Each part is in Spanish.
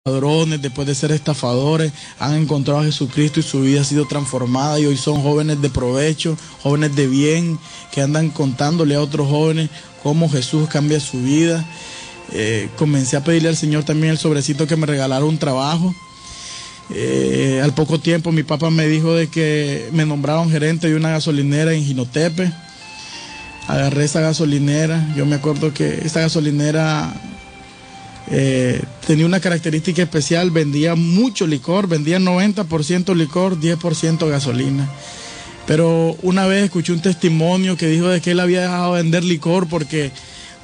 ladrones, después de ser estafadores, han encontrado a Jesucristo y su vida ha sido transformada y hoy son jóvenes de provecho, jóvenes de bien, que andan contándole a otros jóvenes cómo Jesús cambia su vida. Comencé a pedirle al Señor también el sobrecito que me regalara un trabajo. Al poco tiempo mi papá me dijo de que me nombraron gerente de una gasolinera en Jinotepe. Agarré esa gasolinera. Yo me acuerdo que esa gasolinera tenía una característica especial, vendía mucho licor, vendía 90% licor, 10% gasolina. Pero una vez escuché un testimonio que dijo de que él había dejado de vender licor porque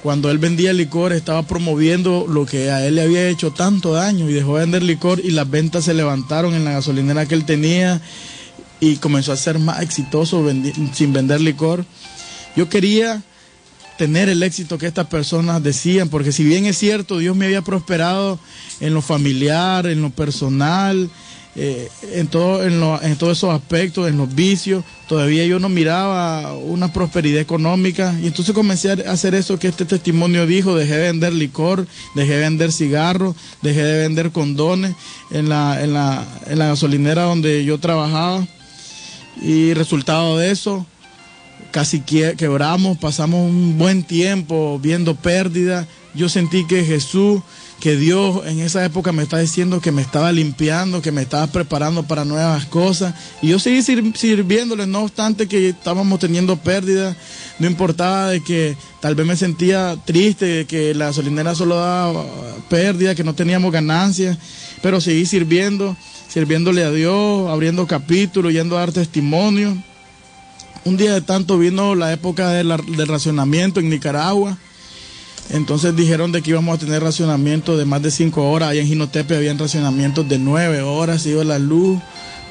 cuando él vendía licor estaba promoviendo lo que a él le había hecho tanto daño y dejó de vender licor y las ventas se levantaron en la gasolinera que él tenía y comenzó a ser más exitoso sin vender licor. Yo quería tener el éxito que estas personas decían, porque si bien es cierto, Dios me había prosperado en lo familiar, en lo personal, en todos esos aspectos, en los vicios, todavía yo no miraba una prosperidad económica y entonces comencé a hacer eso que este testimonio dijo. Dejé de vender licor, dejé de vender cigarros, dejé de vender condones en la gasolinera donde yo trabajaba y resultado de eso casi quebramos, pasamos un buen tiempo viendo pérdidas. Yo sentí que Jesús, que Dios en esa época me estaba diciendo que me estaba limpiando, que me estaba preparando para nuevas cosas. Y yo seguí sirviéndole, no obstante que estábamos teniendo pérdidas. No importaba de que tal vez me sentía triste, de que la gasolinera solo daba pérdida, que no teníamos ganancias. Pero seguí sirviéndole a Dios, abriendo capítulos, yendo a dar testimonio. Un día de tanto vino la época del racionamiento en Nicaragua. Entonces dijeron de que íbamos a tener racionamiento de más de 5 horas. Allá en Jinotepe habían racionamientos de 9 horas, iba la luz,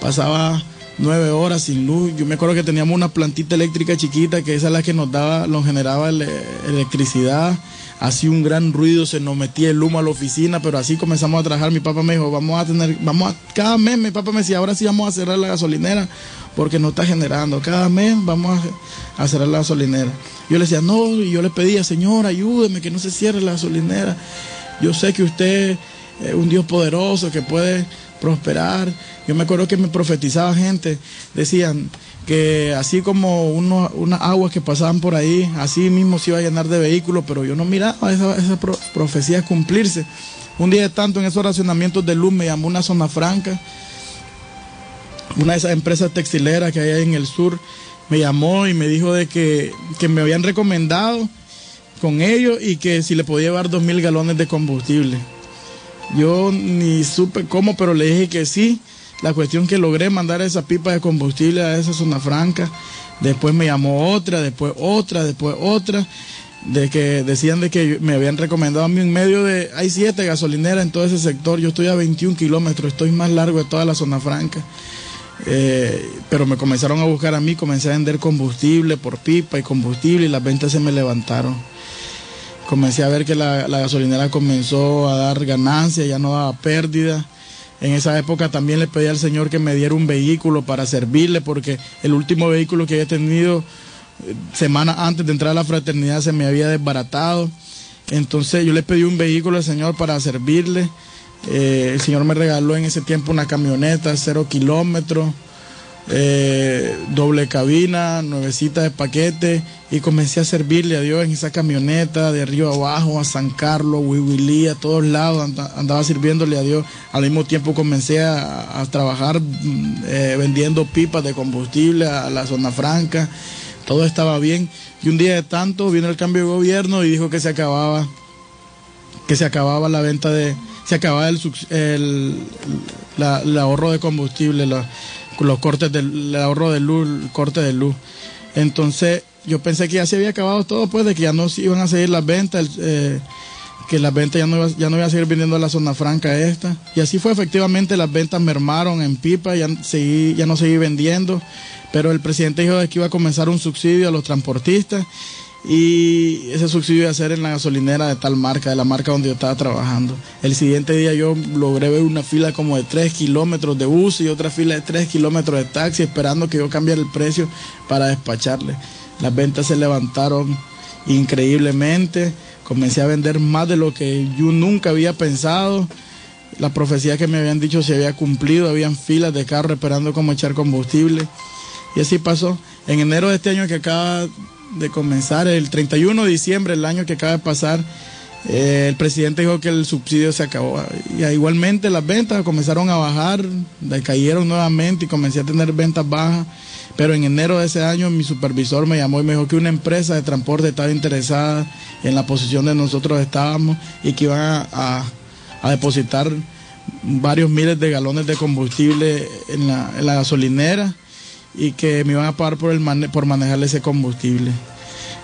pasaba 9 horas sin luz. Yo me acuerdo que teníamos una plantita eléctrica chiquita, que esa es la que nos generaba electricidad. Hacía un gran ruido, se nos metía el humo a la oficina, pero así comenzamos a trabajar. Mi papá me dijo, cada mes mi papá me decía, ahora sí vamos a cerrar la gasolinera, porque no está generando. Cada mes vamos a cerrar la gasolinera. Yo le decía, no, y yo le pedía, Señor, ayúdeme, que no se cierre la gasolinera. Yo sé que usted es un Dios poderoso, que puede prosperar. Yo me acuerdo que me profetizaba gente, decían que así como unas aguas que pasaban por ahí, así mismo se iba a llenar de vehículos, pero yo no miraba esa profecía cumplirse. Un día de tanto en esos racionamientos de luz me llamó una Zona Franca, una de esas empresas textileras que hay ahí en el sur, me llamó y me dijo de que me habían recomendado con ellos y que si le podía llevar 2,000 galones de combustible. Yo ni supe cómo, pero le dije que sí. La cuestión que logré mandar esa pipa de combustible a esa Zona Franca. Después me llamó otra, después otra, de que decían de que me habían recomendado a mí en medio de... Hay 7 gasolineras en todo ese sector, yo estoy a 21 kilómetros, estoy más largo de toda la Zona Franca. Pero me comenzaron a buscar a mí, comencé a vender combustible por pipa y combustible y las ventas se me levantaron. Comencé a ver que la gasolinera comenzó a dar ganancias, ya no daba pérdida. En esa época también le pedí al Señor que me diera un vehículo para servirle, porque el último vehículo que había tenido semanas antes de entrar a la fraternidad se me había desbaratado. Entonces yo le pedí un vehículo al Señor para servirle. El Señor me regaló en ese tiempo una camioneta, 0 kilómetros, doble cabina, nuevecita de paquete, y comencé a servirle a Dios en esa camioneta, de arriba abajo, a San Carlos, a Huihuilí, a todos lados, andaba sirviéndole a Dios. Al mismo tiempo comencé a trabajar vendiendo pipas de combustible a la Zona Franca, todo estaba bien. Y un día de tanto vino el cambio de gobierno y dijo que se acababa la venta se acababa el ahorro de combustible, los cortes el ahorro de luz, el corte de luz. Entonces yo pensé que ya se había acabado todo, pues, de que ya no iban a seguir las ventas, que las ventas ya no iba a seguir vendiendo a la Zona Franca esta. Y así fue, efectivamente las ventas mermaron en pipa, ya no seguí vendiendo, pero el presidente dijo que iba a comenzar un subsidio a los transportistas y ese subsidio iba a ser en la gasolinera de tal marca, de la marca donde yo estaba trabajando. El siguiente día yo logré ver una fila como de 3 kilómetros de bus y otra fila de 3 kilómetros de taxi esperando que yo cambiara el precio para despacharle. Las ventas se levantaron increíblemente, comencé a vender más de lo que yo nunca había pensado. La profecía que me habían dicho se había cumplido, habían filas de carros esperando cómo echar combustible. Y así pasó. En enero de este año que acaba de comenzar, el 31 de diciembre, el año que acaba de pasar, el presidente dijo que el subsidio se acabó. Y igualmente las ventas comenzaron a bajar, decayeron nuevamente y comencé a tener ventas bajas. Pero en enero de ese año mi supervisor me llamó y me dijo que una empresa de transporte estaba interesada en la posición de nosotros estábamos y que iban a depositar varios miles de galones de combustible en la gasolinera y que me iban a pagar por manejar ese combustible.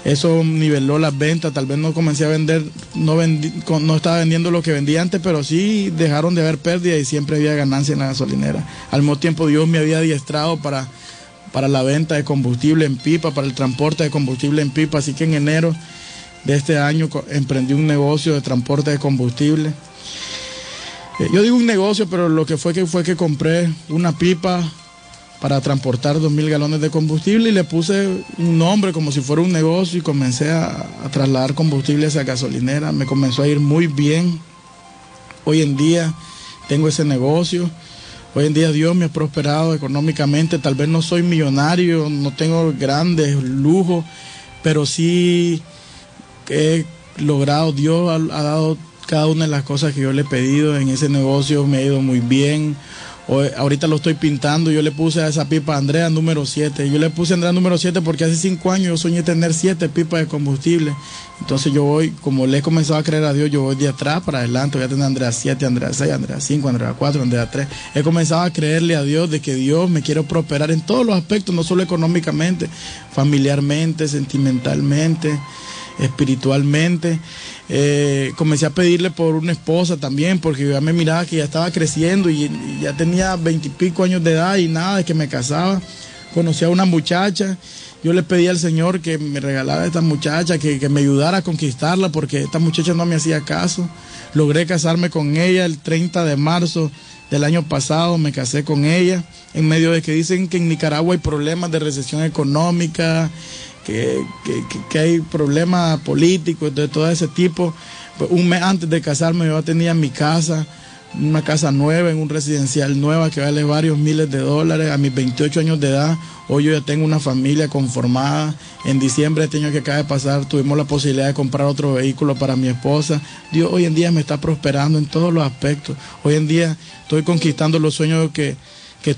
Eso niveló las ventas, tal vez no comencé a vender, no estaba vendiendo lo que vendía antes, pero sí dejaron de haber pérdida y siempre había ganancia en la gasolinera. Al mismo tiempo Dios me había adiestrado para la venta de combustible en pipa, para el transporte de combustible en pipa, así que en enero de este año emprendí un negocio de transporte de combustible. Yo digo un negocio, pero lo que fue que compré una pipa para transportar 2,000 galones de combustible y le puse un nombre como si fuera un negocio y comencé a trasladar combustible a esa gasolinera. Me comenzó a ir muy bien. Hoy en día tengo ese negocio. Hoy en día Dios me ha prosperado económicamente. Tal vez no soy millonario, no tengo grandes lujos, pero sí he logrado, Dios ha dado cada una de las cosas que yo le he pedido. En ese negocio me ha ido muy bien. Ahorita lo estoy pintando, yo le puse a esa pipa Andrea número 7. Yo le puse Andrea número 7 porque hace 5 años yo soñé tener 7 pipas de combustible. Entonces yo voy, como le he comenzado a creer a Dios, yo voy de atrás para adelante. Voy a tener Andrea 7, Andrea 6, Andrea 5, Andrea 4, Andrea 3. He comenzado a creerle a Dios de que Dios me quiere prosperar en todos los aspectos, no solo económicamente, familiarmente, sentimentalmente, espiritualmente. Comencé a pedirle por una esposa también, porque yo ya me miraba que ya estaba creciendo y ya tenía 20 y pico años de edad y nada de que me casaba. Conocí a una muchacha, yo le pedí al Señor que me regalara a esta muchacha, que me ayudara a conquistarla, porque esta muchacha no me hacía caso. Logré casarme con ella el 30 de marzo del año pasado, me casé con ella, en medio de que dicen que en Nicaragua hay problemas de recesión económica, que hay problemas políticos de todo ese tipo. Pues un mes antes de casarme yo tenía mi casa, una casa nueva, en un residencial nueva que vale varios miles de dólares. A mis 28 años de edad, hoy yo ya tengo una familia conformada. En diciembre de este año que acaba de pasar tuvimos la posibilidad de comprar otro vehículo para mi esposa. Dios hoy en día me está prosperando en todos los aspectos. Hoy en día estoy conquistando los sueños que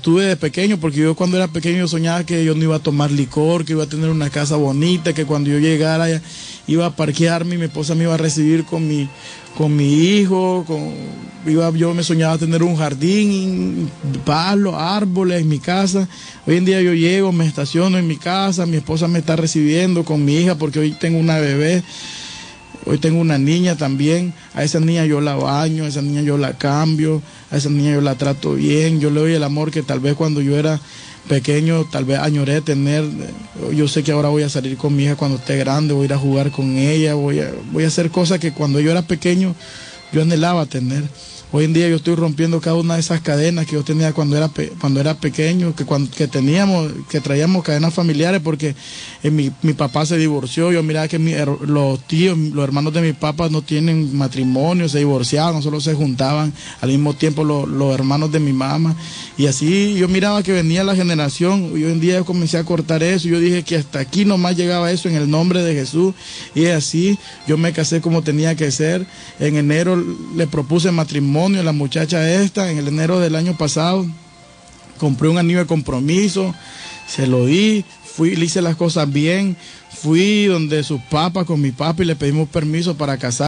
tuve de pequeño, porque yo cuando era pequeño yo soñaba que yo no iba a tomar licor, que iba a tener una casa bonita, que cuando yo llegara iba a parquearme y mi esposa me iba a recibir con mi hijo, yo me soñaba tener un jardín, palos, árboles en mi casa. Hoy en día yo llego, me estaciono en mi casa, mi esposa me está recibiendo con mi hija porque hoy tengo una bebé. Hoy tengo una niña también, a esa niña yo la baño, a esa niña yo la cambio, a esa niña yo la trato bien, yo le doy el amor que tal vez cuando yo era pequeño, tal vez añoré tener. Yo sé que ahora voy a salir con mi hija cuando esté grande, voy a ir a jugar con ella, voy a hacer cosas que cuando yo era pequeño yo anhelaba tener. Hoy en día yo estoy rompiendo cada una de esas cadenas que yo tenía cuando era pequeño, que traíamos cadenas familiares, porque mi papá se divorció. Yo miraba que los tíos, los hermanos de mi papá no tienen matrimonio, se divorciaban, solo se juntaban al mismo tiempo los hermanos de mi mamá. Y así yo miraba que venía la generación, y hoy en día yo comencé a cortar eso. Yo dije que hasta aquí nomás llegaba eso en el nombre de Jesús. Y así yo me casé como tenía que ser. En enero le propuse matrimonio a la muchacha esta, en el enero del año pasado. Compré un anillo de compromiso, se lo di, le hice las cosas bien, fui donde sus papás con mi papá y le pedimos permiso para casar.